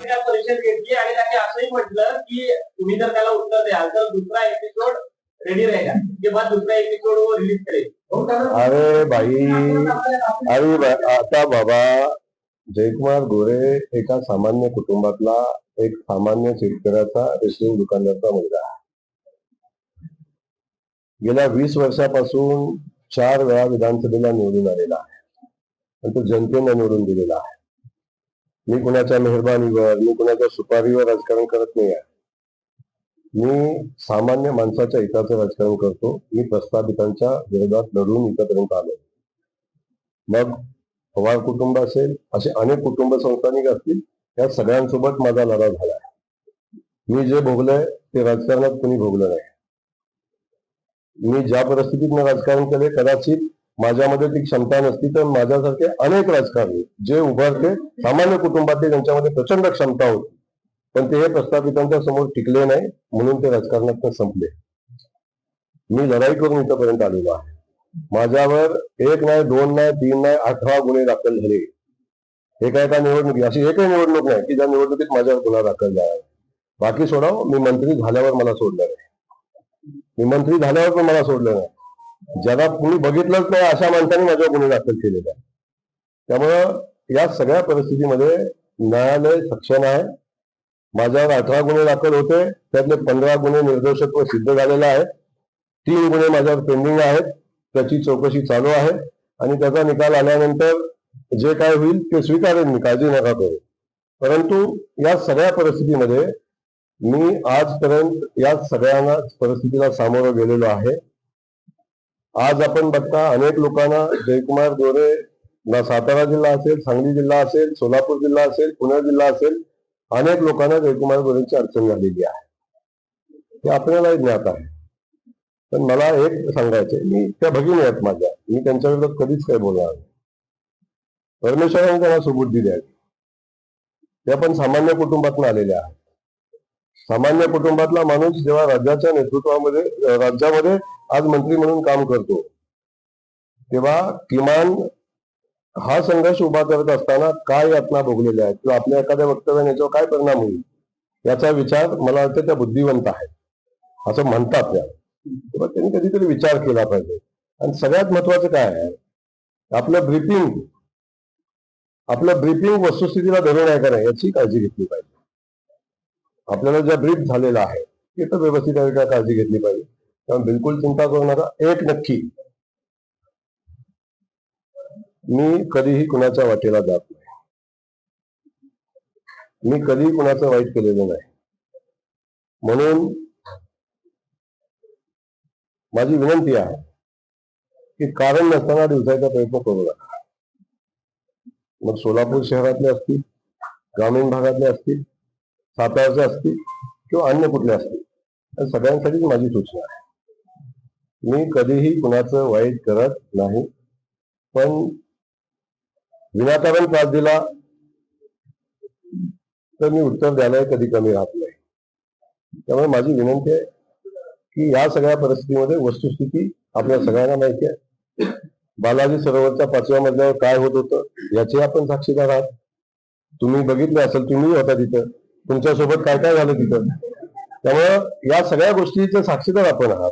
पत्रकार परिषद घेतली आणि त्यांनी असंही म्हटलं की तुम्ही जर त्याला उत्तर द्याल तर दुसरा एपिसोड रेडी रहेगा, के बाद दूसरा एपिसोड वो रिलीज करेल. अरे भाई, अरे आता बाबा, जयकुमार गोरे एका सामान्य कुटुंबातला एक सामान्य शेतकऱ्याचा रेशनिंग दुकानदाराचा मुलगा आहे. गेल्या 20 वर्षापासून 4 वेळा विधानसभेला निवडून आलेला आहे आणि तो जनतेने निवडून दिलेला आहे. मी कुणाच्या मेहरबानीवर, मी कुणाच्या सुपारीवर राजकारण करत नाही आहे. मी सामान्य माणसाच्या हिताचं राजकारण करतो. मी प्रस्थापितांच्या विरोधात लढून इथपर्यंत आलो. मग पवार कुटुंब असेल, असे अनेक कुटुंब संस्थानिक असतील, त्या सगळ्यांसोबत माझा लढा झाला. मी जे भोगलंय ते राजकारणात कोणी भोगलं नाही. मी ज्या परिस्थितीत राजकारण केले, कदाचित माझ्यामध्ये ती क्षमता नसती तर माझ्यासारखे अनेक राजकारणी जे उभारते सामान्य कुटुंबातले, त्यांच्यामध्ये प्रचंड क्षमता होती, पण ते हे प्रस्थापितांच्या समोर टिकले नाही, म्हणून ते राजकारणात संपले. मी लढाई करून इथपर्यंत आलेलो आहे. माझ्यावर 1 नाही, 2 नाही, 3 नाही, 18 गुन्हे दाखल झाले. एका निवडणुकी अशी एकही निवडणूक नाही की ज्या निवडणुकीत माझ्यावर गुन्हा दाखल झाला. बाकी सोडाव, मी मंत्री झाल्यावर मला सोडलं नाही. मी मंत्री झाल्यावर पण मला सोडलं नाही. ज्याला कुणी बघितलंच नाही अशा माणसांनी माझ्यावर गुन्हे दाखल केलेले आहे. त्यामुळं या सगळ्या परिस्थितीमध्ये न्यायालय सक्षम आहे. माझ्यावर 18 गुन्हे दाखल होते, त्यातले 15 गुन्हे निर्दोषत्व सिद्ध झालेलं आहे. 3 गुन्हे माझ्यावर पेंडिंग आहेत, त्याची चौकशी चालू आहे आणि त्याचा निकाल आल्यानंतर जे काय होईल ते स्वीकारेन, मी काळजी नका करू. परंतु या सगळ्या परिस्थितीमध्ये मी आजपर्यंत या सगळ्यांना परिस्थितीला सामोरं गेलेलो आहे. आज आपण बघता अनेक लोकांना जयकुमार गोरे, ना सातारा जिल्हा असेल, सांगली जिल्हा असेल, सोलापूर जिल्हा असेल, पुणे जिल्हा असेल, अनेक लोकांना जयकुमार गोरेंची अडचण झालेली आहे. हे आपल्यालाही ज्ञात आहे. पण मला एक सांगायचंय, मी त्या भगिनी आहेत माझ्या, मी त्यांच्या विरोधात कधीच काही बोलणार नाही. परमेश्वराने त्यांना सुबुद्धी द्यावी. त्या पण सामान्य कुटुंबातून आलेल्या आहेत. सामान्य कुटुंबातला माणूस जेव्हा राज्याच्या नेतृत्वामध्ये, राज्यामध्ये आज मंत्री म्हणून काम करतो, तेव्हा किमान हा संघर्ष उभा करत असताना काय यातना भोगलेल्या आहेत किंवा आपल्या एखाद्या वक्तव्याने याच्यावर काय परिणाम होईल याचा विचार मला वाटतं त्या बुद्धिवंत आहेत असं म्हणतात त्या. तेव्हा त्यांनी कधीतरी विचार केला पाहिजे. आणि सगळ्यात महत्वाचं काय आहे, आपलं ब्रीफिंग वस्तुस्थितीला धरून आहे का नाही याची काळजी घेतली पाहिजे. आपल्याला ज्या ब्रीफ झालेला आहे ते तर व्यवस्थित काळजी घेतली पाहिजे. त्यामुळे बिलकुल चिंता करू नका. एक नक्की, मी कधीही कुणाच्या वाटेला जात नाही. मी कधीही कुणाचं वाईट केलेलं नाही. म्हणून माझी विनंती आहे की कारण नसताना दिवसाचा प्रयत्न करू नका. मग सोलापूर शहरातले असतील, ग्रामीण भागातले असतील, सातारचे असतील किंवा अन्य कुठले असतील, सगळ्यांसाठीच माझी सूचना आहे. मी कधीही कुणाचं वाईट करत नाही, पण विनाकारण त्रास दिला तर मी उत्तर द्यायला कधी कमी राहत नाही. त्यामुळे माझी विनंती आहे की या सगळ्या परिस्थितीमध्ये वस्तुस्थिती आपल्या सगळ्यांना माहिती आहे. बालाजी सरोवरच्या 5व्या मजल्यावर काय होत होतं याचे आपण साक्षीदार आहात. तुम्ही बघितले असेल, तुम्ही होता तिथं, तुमच्यासोबत काय काय झालं तिथं. त्यामुळं या सगळ्या गोष्टीचे साक्षीदार आपण आहात.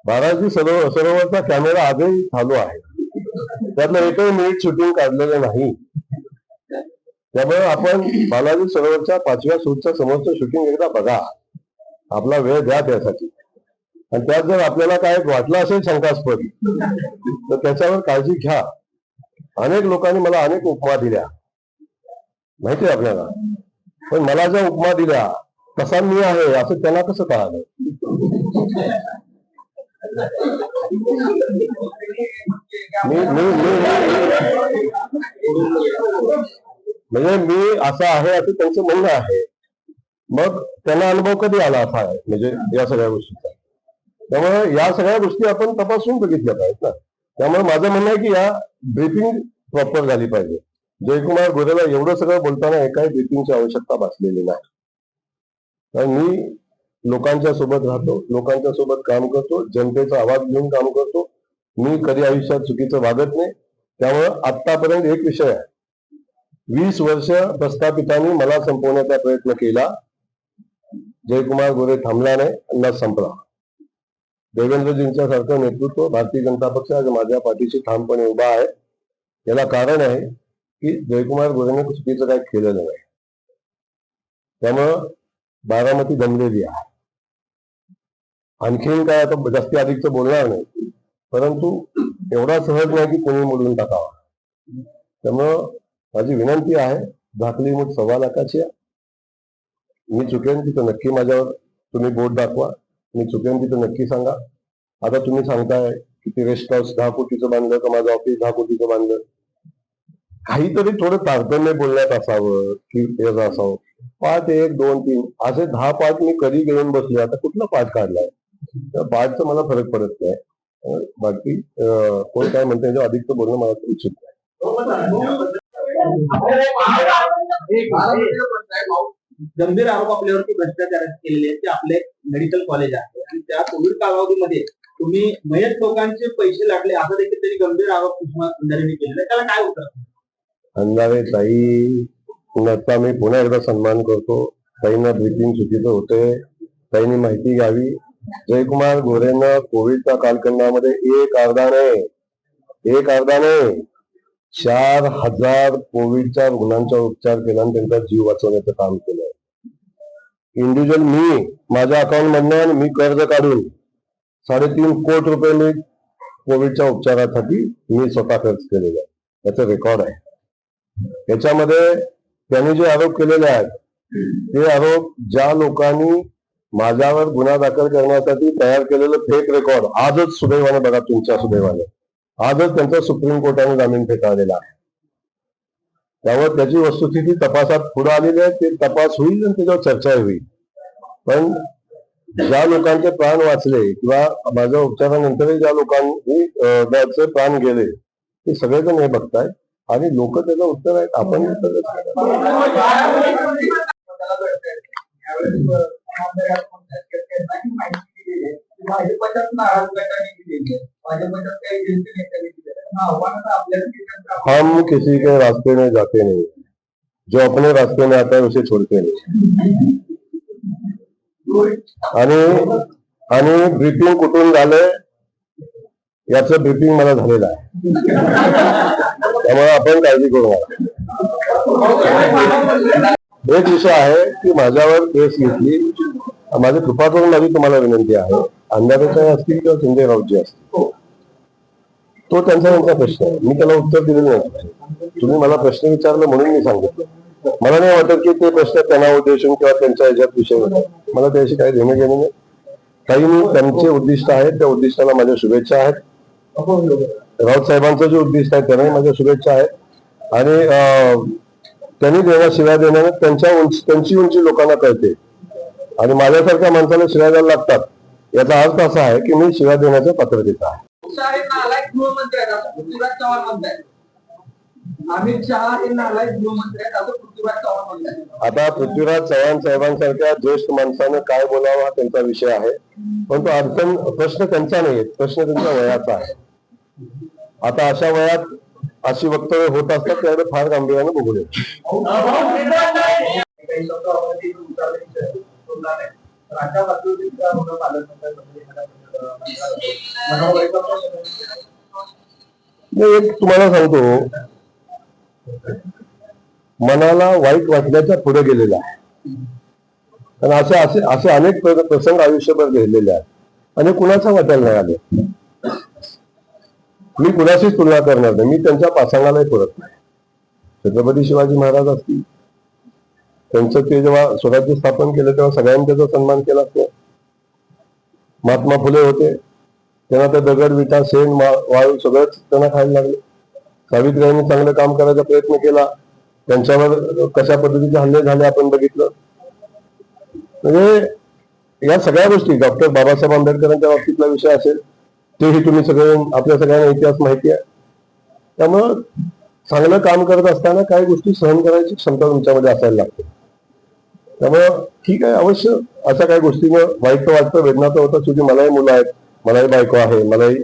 बालाजी सरोवरचा कॅमेरा आजही चालू आहे, त्यातलं एकही मिनिट शूटिंग काढलेलं नाही. त्यामुळे आपण बालाजी सरोवरच्या 5व्या शूटच्या समोरचं शूटिंग एकदा बघा, आपला वेळ द्या त्यासाठी. आणि त्यात जर आपल्याला काय वाटलं असेल शंकास्पद तर त्याच्यावर काळजी घ्या. अनेक लोकांनी मला अनेक उपमा दिल्या माहिती आहे आपल्याला, पण मला ज्या उपमा दिल्या तसा मी आहे असं त्यांना कसं कळालं. म्हणजे मी असं आहे असं त्यांचं म्हणणं आहे. मग त्यांना अनुभव कधी आला असा आहे म्हणजे या सगळ्या गोष्टीचा. त्यामुळे या सगळ्या गोष्टी आपण तपासून बघितल्या पाहिजेत ना. त्यामुळे माझं म्हणणं आहे की या ब्रीफिंग प्रॉपर झाली पाहिजे. जयकुमार गोरेला एवढं सगळं बोलताना एकाही ब्रीफिंगची आवश्यकता भासलेली नाही. कारण मी लोकांच्या सोबत राहतो, लोकांच्या सोबत काम करतो, जनतेचा आवाज घेऊन काम करतो. मी कधी आयुष्यात चुकीचं वागत नाही. त्यामुळे आतापर्यंत एक विषय आहे 20 वर्ष प्रस्थापितांनी मला संपवण्याचा प्रयत्न केला. जयकुमार गोरे थांबला नाही, अन्नाच संपला. देवेंद्रजींच्या सारखं नेतृत्व भारतीय जनता पक्ष आज माझ्या पाठीशी ठामपणे उभा आहे. याला कारण आहे की जयकुमार गोरेने चुकीचं काही केलेलं नाही. त्यामुळं बारामती दमलेली आहे. आणखीन काय आता जास्ती अधिकचं बोलणार नाही, परंतु एवढा सहज नाही की कोणी मोडून टाकावा. त्यामुळं माझी विनंती आहे, झाकली मूठ 1.25 लाखाची आहे. मी चुकेन तिथं नक्की माझ्यावर तुम्ही बोट दाखवा. मी चुकेन तिथं नक्की सांगा. आता तुम्ही सांगताय की ते रेस्ट हाऊस 10 कोटीचं बांधलं का माझं ऑफिस 10 कोटीचं बांधलं. काहीतरी थोडं तारतम्य बोलण्यात असावं की याचं असावं. पाठ 1, 2, 3 असे 10 पाठ मी कधी घेऊन बसले. आता कुठला पाठ काढलाय त्या पाठचा मला फरक पडत नाही. बाकी कोण काय म्हणते याच्यावर अधिकचं बोलणं मला उचित नाही. गंभीर आरोप आपल्यावरती भ्रष्टाचार केलेले आहेत. ते आपले मेडिकल कॉलेज आहे आणि त्या कोविड कालावधीमध्ये तुम्ही मयत लोकांचे पैसे लाटले असा देखील त्यांनी गंभीर आरोप सुषमा अंधारेंनी केलेला आहे. त्याला काय उत्तर? अंधारे ताईंचा मी पुन्हा एकदा सन्मान करतो. ताईंना ब्रीथिंग चुकीचं होते, ताईंनी माहिती घ्यावी. जयकुमार गोरेनं कोविडच्या कालखंडामध्ये एक अर्धा नाही 4,000 कोविडच्या रुग्णांचा उपचार केला आणि त्यांचा जीव वाचवण्याचं काम केलं. इंडिव्हिज्युअल मी माझ्या अकाउंट मधनं मी कर्ज काढून 3.5 कोटी रुपये मी कोविडच्या उपचारासाठी मी स्वतः खर्च केलेला आहे. याचं रेकॉर्ड आहे. याच्यामध्ये त्यांनी जे आरोप केलेले आहेत ते आरोप ज्या लोकांनी माझ्यावर गुन्हा दाखल करण्यासाठी तयार केलेलं फेक रेकॉर्ड आजच सुदैवाने बघा, तुमच्या सुदैवाने आजच त्यांचा सुप्रीम कोर्टाने जामीन फेटाळलेला आहे. त्यावर त्याची वस्तुस्थिती तपासात पुढे आलेली आहे. ते तपास होईल आणि त्याच्यावर चर्चा होईल. पण ज्या लोकांचे प्राण वाचले किंवा माझ्या उपचारानंतरही ज्या लोकांनी त्याचे प्राण गेले ते सगळेजण हे बघतायत आणि लोक त्याचं उत्तर आहेत. आपण हम किसी के रास्ते में जाते नहीं, जो अपने रास्ते में आता है उसे छोड़ते नहीं. आणि ब्रीफिंग कुठून झालंय याचं ब्रीफिंग मला झालेलं आहे. त्यामुळे आपण काळजी करू नका. एक विषय आहे की माझ्यावर केस घेतली. माझी कृपा करून माझी तुम्हाला विनंती आहे, अंधारेच्या असतील किंवा संजय राऊतजी असतील, तो त्यांचा प्रश्न आहे. मी त्याला उत्तर दिलेलं नाही. तुम्ही मला प्रश्न विचारला म्हणून मी सांगितलं. मला नाही वाटत की ते प्रश्न त्यांना उद्देशून किंवा त्यांच्या ह्याच्यात विषय होता. मला त्याशी काही देणं घेणं नाही. काही त्यांचे उद्दिष्ट आहेत, त्या उद्दिष्टाला माझ्या शुभेच्छा आहेत. राऊत साहेबांचं जे उद्दिष्ट आहे त्यांनाही माझ्या शुभेच्छा आहेत. आणि त्यांनी शिव्या देण्याने त्यांची उंची लोकांना कळते आणि माझ्यासारख्या माणसाला शिव्या द्यायला लागतात. याचा अर्थ असा आहे की मी शिव्या देण्याच्या पात्रतेचा आहे. अमित शहा हे नालायक गृहमंत्री आहेत असं पृथ्वीराज चव्हाण म्हणतात. आता पृथ्वीराज चव्हाण साहेबांसारख्या ज्येष्ठ माणसानं काय बोलावं हा त्यांचा विषय आहे. पण तो प्रश्न त्यांचा नाही, प्रश्न त्यांच्या वयाचा आहे. आता अशा वयात अशी वक्तव्य होत असतात त्याकडे फार गांभीर्यानं बघू नये. एक तुम्हाला सांगतो, मनाला वाईट वाटण्याच्या पुढे गेलेला आहे. कारण असे अनेक प्रसंग आयुष्यभर घडलेले आहेत आणि कुणाचा वाटायला नाही आले. मी कुणाशीच तुलना करणार नाही. मी त्यांच्या पासांगालाही पुरत नाही. छत्रपती शिवाजी महाराज असतील, त्यांचं ते जेव्हा स्वराज्य स्थापन केलं तेव्हा सगळ्यांनी त्याचा सन्मान केला असतो. महात्मा फुले होते, त्यांना त्या दगड विटा शेण वाळू सगळंच त्यांना खायला लागले. सावित्रीबाईंनी चांगलं काम करायचा प्रयत्न केला, त्यांच्यावर कशा पद्धतीचे हल्ले झाले आपण बघितलं. म्हणजे या सगळ्या गोष्टी डॉक्टर बाबासाहेब आंबेडकरांच्या बाबतीतला विषय असेल तेही तुम्ही सगळे आपल्या सगळ्यांना इतिहास माहिती आहे. त्यामुळं चांगलं काम करत असताना काही गोष्टी सहन करायची क्षमता तुमच्यामध्ये असायला लागते. त्यामुळं ठीक आहे, अवश्य अशा काही गोष्टीनं वाईट तर वाटतं, वेदना तर होतं. शेवटी मलाही मुलं आहेत, मलाही बायको आहे, मलाही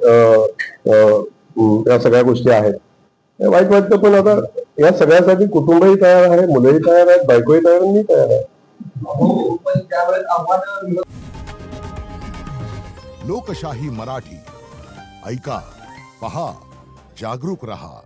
या सगळ्या गोष्टी आहेत, वाईट वाटतं. पण आता या सगळ्यासाठी कुटुंबही तयार आहे, मुलंही तयार आहेत, बायकोही तयार आहे, मी तयार आहे. पण त्यावेळेस आव्हान लोकशाही मराठी ऐका, पहा, जागरूक रहा.